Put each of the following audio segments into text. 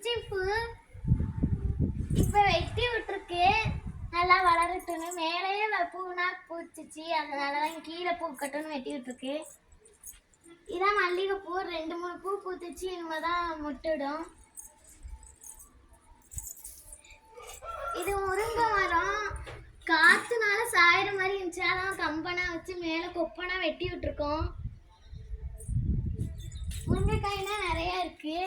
பிச்சி பூ இப்ப வெட்டி விட்டுருக்கு. நல்லா வளரட்டுன்னு மேலேயே பூனா பூச்சிச்சு, அதனாலதான் கீழே பூக்கட்டுன்னு வெட்டி விட்டுருக்கு. இதான் மல்லிகைப்பூ. 2-3 பூ பூத்துச்சு, இனிமேதான் முட்டிடும். இது முருங்கை மரம். காத்துனால சாயிற மாதிரி இருந்துச்சு, அதான் கம்பனா வச்சு மேல கொப்பனா வெட்டி விட்டுருக்கோம். முருங்கைக்காய்னா நிறைய இருக்கு.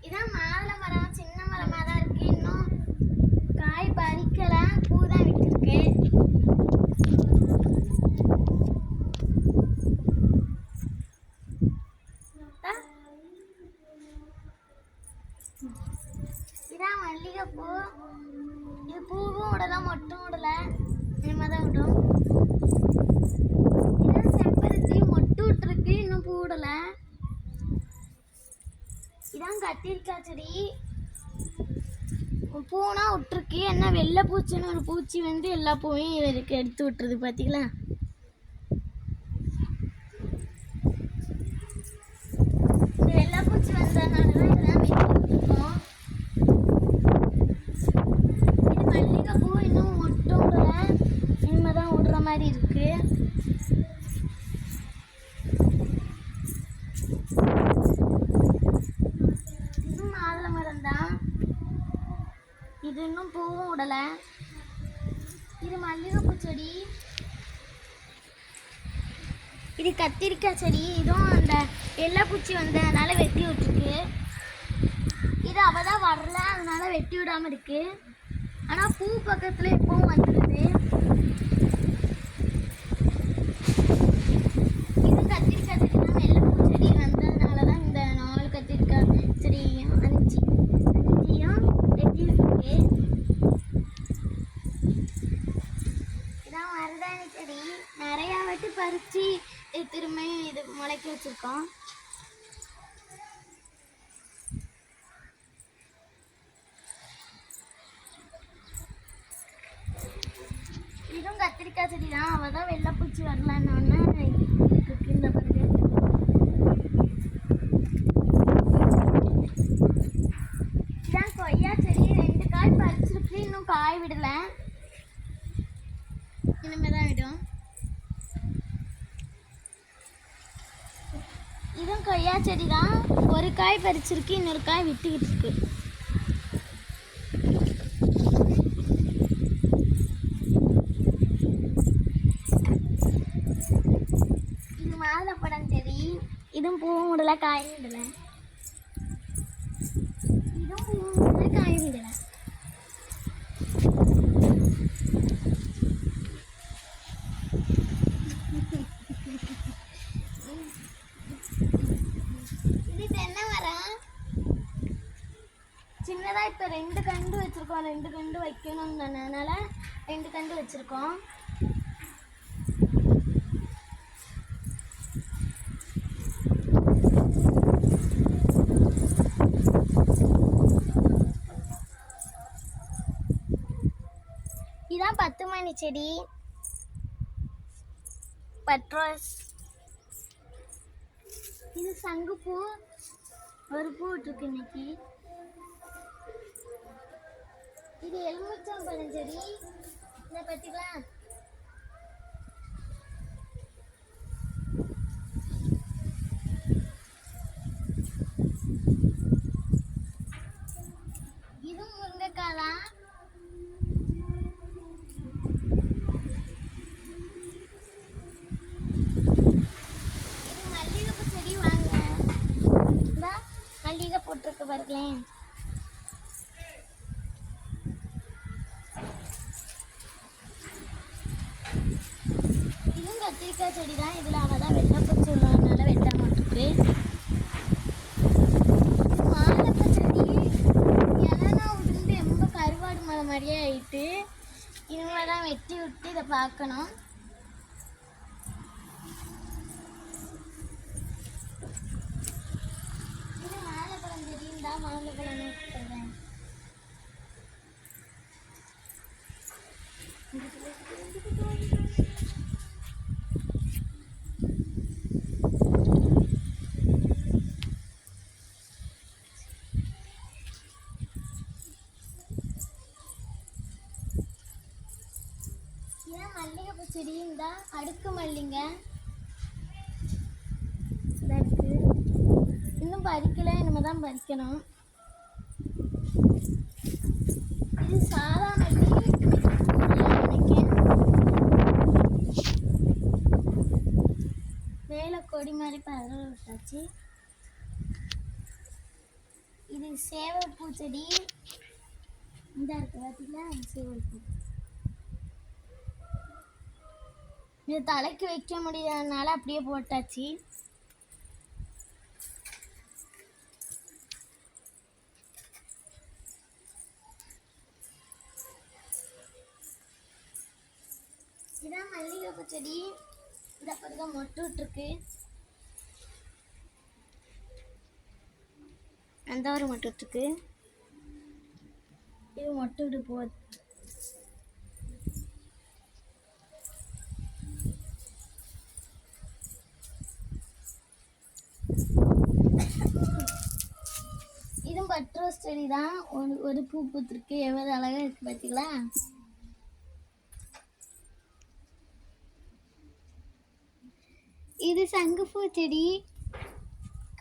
இதான் மாதுளை மரம். சின்ன மரமா தான் இருக்கு, இன்னும் காய் பறிக்கல, பூ தான் விட்டுருக்கு. இதான் மல்லிகைப்பூ. இது பூவும் விடல, மொட்டும் விடல, இனிமேதான் விடும். இதான் செம்பருத்தி. மொட்டு விட்டுருக்கு, இன்னும் பூ விடல. இதான் கத்திரிக்காய் செடி. பூனா விட்டுருக்கு. என்ன வெள்ளை பூச்சின்னு ஒரு பூச்சி வந்து எல்லா பூவையும் இவருக்கு எடுத்து விட்டுருது, பார்த்தீங்களா? இந்த வெள்ளை பூச்சி வந்ததுனால தான் இதெல்லாம் வெட்டி விட்டுருக்கோம். இது மல்லிகைப்பூ, இன்னும் மொட்டும் விடல, இனிமேதான் விடுற மாதிரி இருக்கு. மாதுளை மரம் தான். இது இன்னும் பூவும் விடல. இது மல்லிகைப்பூ செடி. இது கத்திரிக்காய் செடி. இதுவும் அந்த வெள்ளை பூச்சி வந்ததுனால வெட்டி விட்டுருக்கு. இது அவதான் வரல, அதனால வெட்டி விடாம இருக்கு. ஆனா பூ பக்கத்துல எப்பவும் வந்துடுது. இது கத்திரிக்காய் செடி தான். வெள்ளை பூ செடி வந்ததுனாலதான் இந்த 4 கத்திரிக்காய் செடியும் 5 வெட்டி இருக்கு. இதான் மருதாணி செடி. நிறைய வாட்டி பறிச்சு திரும்ப இது முளைக்க வச்சிருக்கோம். இதுவும் கத்திரிக்காய் செடி தான். அவதான் வெள்ளை பூச்சி வரலான்னு இருக்கு. இந்த பாருங்க. இதான் கொய்யா செடி. 2 காய் பறிச்சிருக்கு, இன்னும் காய் விடல, இனிமேதான் விடும். இதுவும் கொய்யா செடி தான். ஒரு காய் பறிச்சிருக்கு, இன்னொரு காய் விட்டுக்கிட்டு இருக்கு. இது மாதுளப்பழம் செடி. இதுவும் பூவும் விடல, காயும் விடல. இதுவும் பூவும் விடல, காயும் விடல. இது தென்னை மரம். சின்னதா இப்ப 2 கண்டு வச்சிருக்கோம். 2 கண்டு வைக்கணும்னால 2 கண்டு வச்சிருக்கோம். இதான் 10 மணி செடி. பட்ரோஸ். இது சங்குப்பூ. ஒரு பூ விட்டுருக்கு இன்னைக்கு. இது எலுமிச்சம்பழம் செடி. இதை பார்த்தீங்களா? இதுவும் முருங்கைக்காய் தான். மல்லிகை போட்டிருக்கு பாருங்களேன். இதுவும் கத்திரிக்காய் செடி தான். இதில் அவதான் வெள்ளை பூச்சி உள்ளதுனால வெட்ட மாட்டிருக்கு. மாதுளை செடி இலைனா உதிர்ந்து ரொம்ப கருவாடு மலை மாதிரியே ஆயிட்டு, இனிமேல் தான் வெட்டி விட்டு இதை பார்க்கணும். மாதுளை பழம் இதான் அடுக்கு மல்லிங்க இதாக இருக்கு. இன்னும் பறிக்கல, இனிமேல் தான் பறிக்கணும். இது சாதா மல்லி நினைக்கிறேன். மேலே கொடி மாதிரி பரவ விட்டாச்சு. இது சேவல் பூச்செடி இந்த இருக்கு பார்த்தீங்களா, சேவல் பூ. இது தலைக்கு வைக்க முடியாதனால அப்படியே போட்டாச்சு. இதான் மல்லிகைப்பூ செடி. இந்த பக்கம் மொட்டு விட்டுருக்கு. அந்த ஒரு மொட்டு விட்டுருக்கு. இது மொட்டு விட்டு போகுது. இதுவும் பட் ரோஸ் செடி தான். ஒரு பூ பூத்துருக்கு. எவ்வளோ அழகாக இருக்கு பார்த்தீங்களா. இது சங்குப்பூ செடி.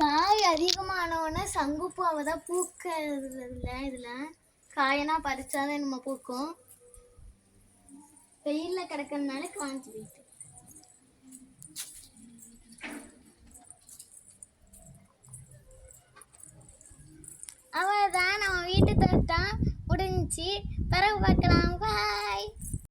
காய் அதிகமானோன்னா சங்குப்பூவை தான் பூக்கிறதுல. இதில் காயனா பறிச்சாதான் நம்ம பூக்கும். வெயிலில் கிடக்கிறதுனால காஞ்சி போயிட்டு. அவ்வளோதான், நம்ம வீட்டு தோட்டம் முடிஞ்சிச்சு. பிறகு பார்க்கலாம். பாய்.